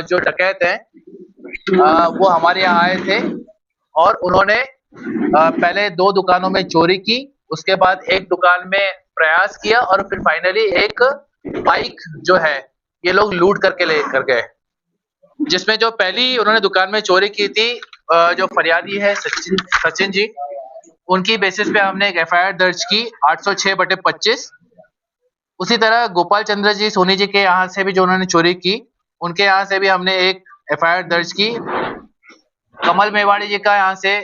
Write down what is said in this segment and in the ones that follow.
जो डकैत हैं वो हमारे यहाँ आए थे और उन्होंने पहले 2 दुकानों में चोरी की, उसके बाद एक दुकान में प्रयास किया और फिर फाइनली एक बाइक जो है ये लोग लूट करके लेकर गए। जिसमें जो पहली उन्होंने दुकान में चोरी की थी, जो फरियादी है सचिन जी, उनकी बेसिस पे हमने एक एफआईआर दर्ज की 806/25। उसी तरह गोपाल चंद्र जी सोनी जी के यहाँ से भी जो उन्होंने चोरी की, उनके यहाँ से भी हमने एक एफआईआर दर्ज की। कमल मेवाड़ी जी का यहाँ से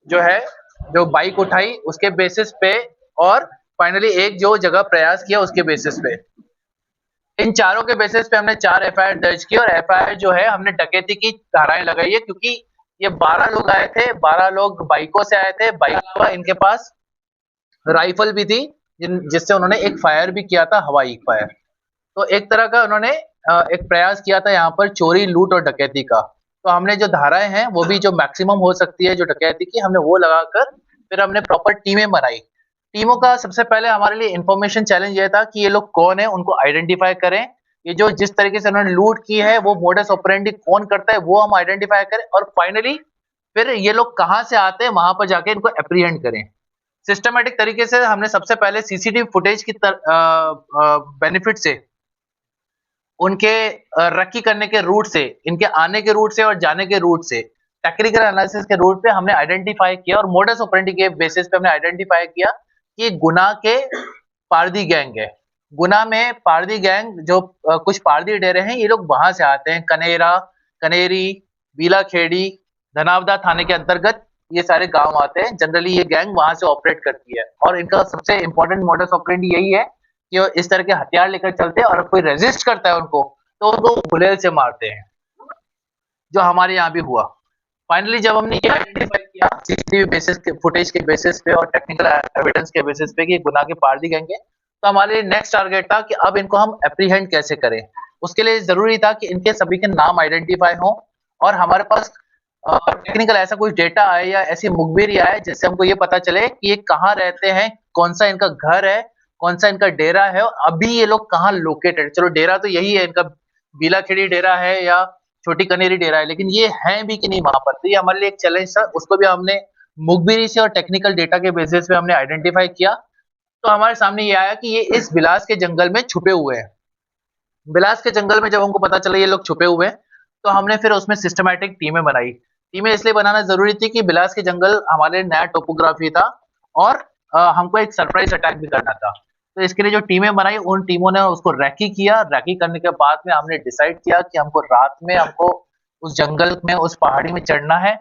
जो है जो बाइक उठाई उसके बेसिस पे और फाइनली एक जो जगह प्रयास किया उसके बेसिस पे। इन चारों के बेसिस पे हमने 4 एफआईआर दर्ज की और एफआईआर जो है हमने डकैती की धाराएं लगाई है, क्योंकि ये 12 लोग आए थे, 12 लोग बाइकों से आए थे, बाइक पर इनके पास राइफल भी थी जिससे उन्होंने एक फायर भी किया था, हवाई फायर। तो एक तरह का उन्होंने एक प्रयास किया था यहाँ पर चोरी, लूट और डकैती का। तो हमने जो धाराएं हैं वो भी जो मैक्सिमम हो सकती है जो डकैती की, हमने वो लगाकर फिर हमने प्रॉपर टीमें बनाई। टीमों का सबसे पहले हमारे लिए इंफॉर्मेशन चैलेंज ये था कि ये लोग कौन है, उनको आइडेंटिफाई करें। ये जो जिस तरीके से उन्होंने लूट की है वो मोडस ऑपरेंडी कौन करता है वो हम आइडेंटिफाई करें और फाइनली फिर ये लोग कहाँ से आते हैं वहां पर जाके इनको एप्रीहेंड करें। सिस्टमेटिक तरीके से हमने सबसे पहले सीसीटीवी फुटेज की बेनिफिट से, उनके रक्की करने के रूट से, इनके आने के रूट से और जाने के रूट से, टेक्निकल एनालिसिस के रूट पे हमने आइडेंटिफाई किया और मोडस ऑपरेंडी के बेसिस पे हमने आइडेंटिफाई किया कि गुना के पारदी गैंग है। गुना में पारदी गैंग जो कुछ पारदी डेरे हैं ये लोग वहां से आते हैं, कनेरा, कनेरी, बीलाखेड़ी, धनावदा थाने के अंतर्गत ये सारे गांव आते हैं। जनरली ये गैंग वहां से ऑपरेट करती है और इनका सबसे इंपॉर्टेंट मोडस ऑपरेंडी यही है कि वो इस तरह के हथियार लेकर चलते हैं और कोई रेजिस्ट करता है उनको तो उनको गुलेल से मारते हैं, जो हमारे यहाँ भी हुआ। फाइनली जब हमने ये आइडेंटिफाई किया सीसीटीवी बेसिस के फुटेज के बेसिस पे और टेक्निकल एविडेंस के बेसिस पे कि गुना के पारदी गैंग है, तो हमारे नेक्स्ट टारगेट था कि अब इनको हम एप्रीहेंड कैसे करें। उसके लिए जरूरी था कि इनके सभी के नाम आइडेंटिफाई हो और हमारे पास टेक्निकल ऐसा कुछ डेटा आए या ऐसी मुखबिर आए जिससे हमको ये पता चले कि ये कहाँ रहते हैं, कौन सा इनका घर है, कौन सा इनका डेरा है और अभी ये लोग कहाँ लोकेटेड। चलो डेरा तो यही है इनका, बीलाखेड़ी डेरा है या छोटी कनेरी डेरा है, लेकिन ये हैं भी कि नहीं वहां पर। तो ये हमारे लिए एक चैलेंज था, उसको भी हमने मुखबिरी से और टेक्निकल डेटा के बेसिस पे हमने आइडेंटिफाई किया। तो हमारे सामने ये आया कि ये इस बिलास के जंगल में छुपे हुए हैं। बिलास के जंगल में जब हमको पता चला ये लोग छुपे हुए हैं तो हमने फिर उसमें सिस्टमैटिक टीमें बनाई। टीमें इसलिए बनाना जरूरी थी कि बिलास के जंगल हमारे नया टोपोग्राफी था और हमको एक सरप्राइज अटैक भी करना था। तो इसके लिए जो टीमें बनाई उन टीमों ने उसको रैकी किया। रैकी करने के बाद में हमने डिसाइड किया कि हमको रात में हमको उस जंगल में उस पहाड़ी में चढ़ना है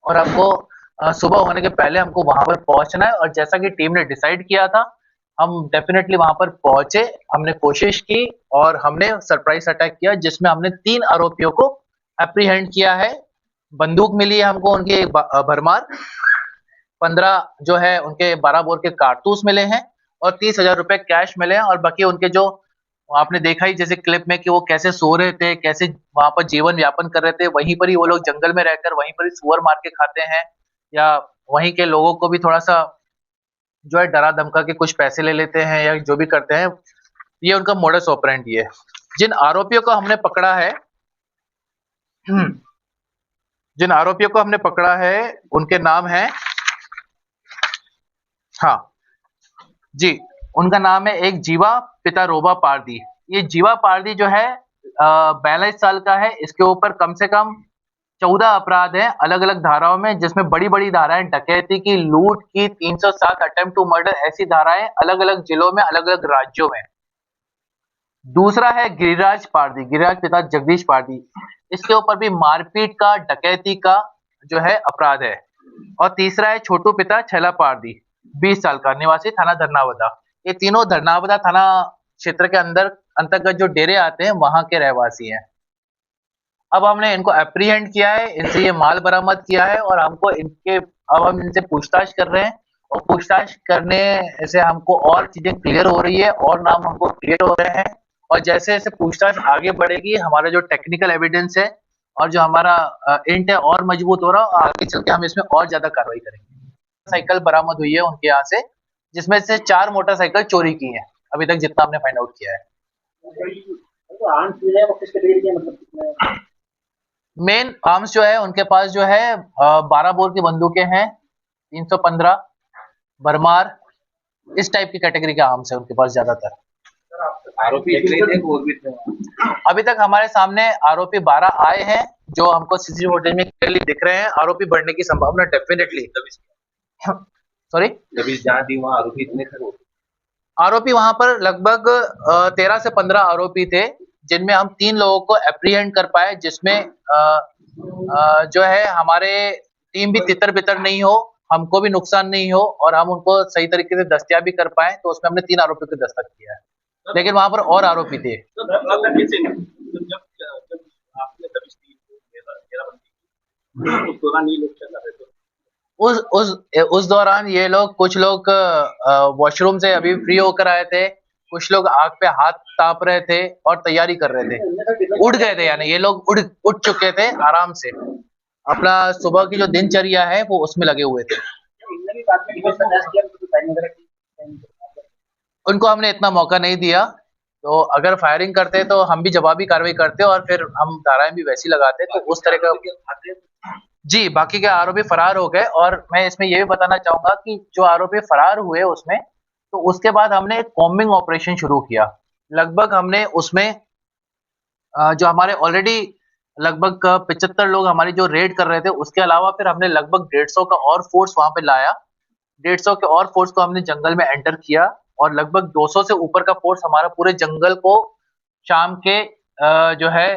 और हमको सुबह होने के पहले हमको वहां पर पहुंचना है। और जैसा कि टीम ने डिसाइड किया था हम डेफिनेटली वहां पर पहुंचे, हमने कोशिश की और हमने सरप्राइज अटैक किया जिसमें हमने 3 आरोपियों को एप्रीहेंड किया है। बंदूक मिली है हमको उनकी भरमार, 15 जो है उनके 12 बोर के कारतूस मिले हैं और 30,000 रुपए कैश मिले हैं। और बाकी उनके जो आपने देखा ही जैसे क्लिप में कि वो कैसे सो रहे थे, कैसे वहां पर जीवन यापन कर रहे थे, वहीं पर ही वो लोग जंगल में रहकर वहीं पर ही सुअर मार के खाते हैं या वहीं के लोगों को भी थोड़ा सा जो है डरा धमका के कुछ पैसे ले लेते हैं या जो भी करते हैं। ये उनका मोडस ऑपरेंडी है। जिन आरोपियों को हमने पकड़ा है जिन आरोपियों को हमने पकड़ा है उनके नाम है, हाँ जी, उनका नाम है एक जीवा पिता रोबा पारदी। ये जीवा पारदी जो है 42 साल का है। इसके ऊपर कम से कम 14 अपराध हैं अलग अलग धाराओं में, जिसमें बड़ी बड़ी धाराएं डकैती की, लूट की, 307 अटेम्प्ट टू मर्डर, ऐसी धाराएं अलग अलग जिलों में अलग अलग राज्यों में। दूसरा है गिरिराज पारदी, गिरिराज पिता जगदीश पारदी। इसके ऊपर भी मारपीट का, डकैती का जो है अपराध है। और तीसरा है छोटू पिता छैला पारदी, 20 साल का, निवासी थाना धरनावदा। ये तीनों धरनावदा थाना क्षेत्र के अंतर्गत जो डेरे आते हैं वहां के रहवासी हैं। अब हमने इनको एप्रीहेंड किया है, इनसे ये माल बरामद किया है और हमको अब हम इनसे पूछताछ कर रहे हैं और पूछताछ करने से हमको और चीजें क्लियर हो रही है और नाम हमको क्लियर हो रहे हैं। और जैसे जैसे पूछताछ आगे बढ़ेगी हमारा जो टेक्निकल एविडेंस है और जो हमारा इंट है और मजबूत हो रहा है, आगे चल के हम इसमें और ज्यादा कार्रवाई करेंगे। साइकिल बरामद हुई है उनके यहाँ से, जिसमें से 4 मोटरसाइकिल चोरी की है अभी तक जितना हमने फाइंड आउट किया है। तो आर्म्स जो है वो किस कैटेगरी के मतलब कितने? मेन आर्म्स जो है उनके पास जो है 12 बोर की बंदूकें हैं, 315 भरमार, इस टाइप की कैटेगरी के आर्म्स है उनके पास ज्यादातर। आरोपी इतने थे और भी थे? अभी तक हमारे सामने आरोपी 12 आए हैं जो हमको सीसीटीवी फुटेज में क्लियरली दिख रहे हैं। आरोपी बढ़ने की संभावना डेफिनेटली। सॉरी, जब जहाँ थी वहाँ आरोपी इतने थे? आरोपी वहां पर लगभग 13 से 15 आरोपी थे, जिनमें हम 3 लोगों को एप्रीहेंड कर पाए, जिसमें जो है हमारे टीम भी तितर बितर नहीं हो, हमको भी नुकसान नहीं हो और हम उनको सही तरीके से दस्तयाब भी कर पाए, तो उसमें हमने 3 आरोपियों को दस्तक किया है, लेकिन वहां पर और आरोपी थे। उस दौरान ये लोग, कुछ लोग वॉशरूम से अभी फ्री होकर आए थे, कुछ लोग आग पे हाथ ताप रहे थे और तैयारी कर रहे थे, उठ गए थे, यानी ये लोग उठ चुके थे आराम से, अपना सुबह की जो दिनचर्या है वो उसमें लगे हुए थे। उनको हमने इतना मौका नहीं दिया, तो अगर फायरिंग करते तो हम भी जवाबी कार्रवाई करते और फिर हम धाराएं भी वैसी लगाते, तो उस तरह का। जी, बाकी के आरोपी फरार हो गए और मैं इसमें ये भी बताना चाहूंगा कि जो आरोपी फरार हुए उसमें, तो उसके बाद हमने एक कॉम्बिंग ऑपरेशन शुरू किया। लगभग हमने उसमें जो हमारे ऑलरेडी लगभग 75 लोग हमारी जो रेड कर रहे थे, उसके अलावा फिर हमने लगभग 150 का और फोर्स वहां पे लाया। 150 के और फोर्स को हमने जंगल में एंटर किया और लगभग 200 से ऊपर का फोर्स हमारा पूरे जंगल को शाम के जो है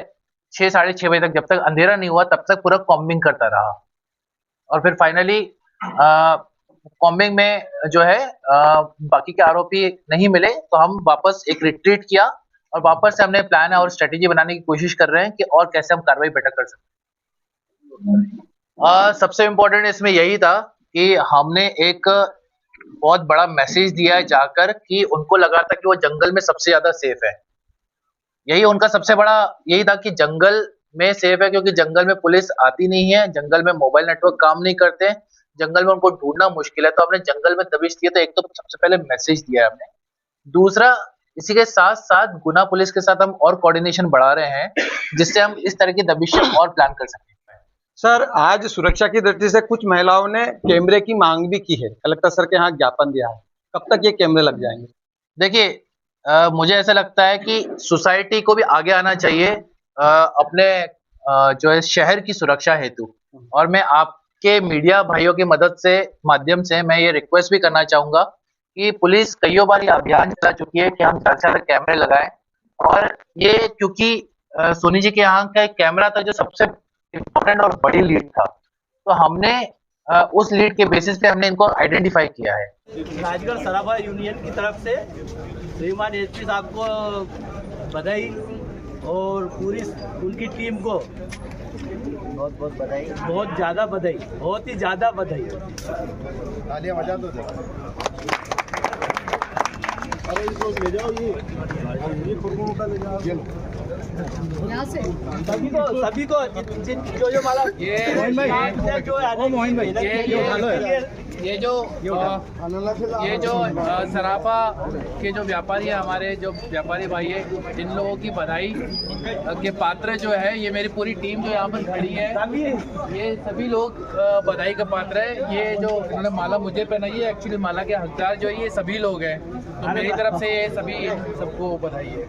6 साढ़े 6 बजे तक, जब तक अंधेरा नहीं हुआ तब तक पूरा कॉम्बिंग करता रहा। और फिर फाइनली कॉम्बिंग में जो है बाकी के आरोपी नहीं मिले, तो हम वापस एक रिट्रीट किया और वापस से हमने प्लान और स्ट्रेटेजी बनाने की कोशिश कर रहे हैं कि और कैसे हम कार्रवाई बेटर कर सकते। सबसे इम्पोर्टेंट इसमें यही था कि हमने एक बहुत बड़ा मैसेज दिया है जाकर, कि उनको लगा था कि वो जंगल में सबसे ज्यादा सेफ है। यही उनका सबसे बड़ा यही था कि जंगल में सेफ है, क्योंकि जंगल में पुलिस आती नहीं है, जंगल में मोबाइल नेटवर्क काम नहीं करते, जंगल में उनको ढूंढना मुश्किल है, तो हमने जंगल में दबिश दी। तो एक तो सबसे पहले मैसेज दिया है हमने। दूसरा, इसी के साथ साथ गुना पुलिस के साथ हम और कोऑर्डिनेशन बढ़ा रहे हैं, जिससे हम इस तरह की दबिश और प्लान कर सकें। सर, आज सुरक्षा की दृष्टि से कुछ महिलाओं ने कैमरे की मांग भी की है, कलेक्टर सर के यहाँ ज्ञापन दिया है, कब तक ये कैमरे लग जाएंगे? देखिए, मुझे ऐसा लगता है कि सोसाइटी को भी आगे आना चाहिए अपने जो है शहर की सुरक्षा हेतु, और मैं आपके मीडिया भाइयों की मदद से, माध्यम से मैं ये रिक्वेस्ट भी करना चाहूंगा कि पुलिस कईयों बार ये अभियान चला चुकी है कि हम ज्यादा से ज्यादा कैमरे लगाएं, और ये क्योंकि सोनी जी के यहाँ का एक कैमरा था जो सबसे इम्पोर्टेंट और बड़ी लीड था, तो हमने उस लीड के बेसिस पे हमने इनको आइडेंटिफाई किया है। राजगढ़ सराफा यूनियन की तरफ से श्रीमान एसपी साहब को बधाई और पूरी उनकी टीम को बहुत बहुत बधाई, बहुत ज़्यादा बधाई, बहुत ही ज़्यादा बधाई। तालियां बजा दो। अरे इसको ले जाओ, ये खुरकुर ले जाओ यहाँ से सभी को जो माला ये जो सराफा के जो व्यापारी है, हमारे जो व्यापारी भाई है, जिन लोगों की बधाई के पात्र जो है, ये मेरी पूरी टीम जो यहाँ पर खड़ी है, ये सभी लोग बधाई का पात्र है। ये जो इन्होंने माला मुझे पहनाई है, एक्चुअली माला के हकदार जो है ये सभी लोग हैं, तो मेरी तरफ से ये सभी सबको बधाई है।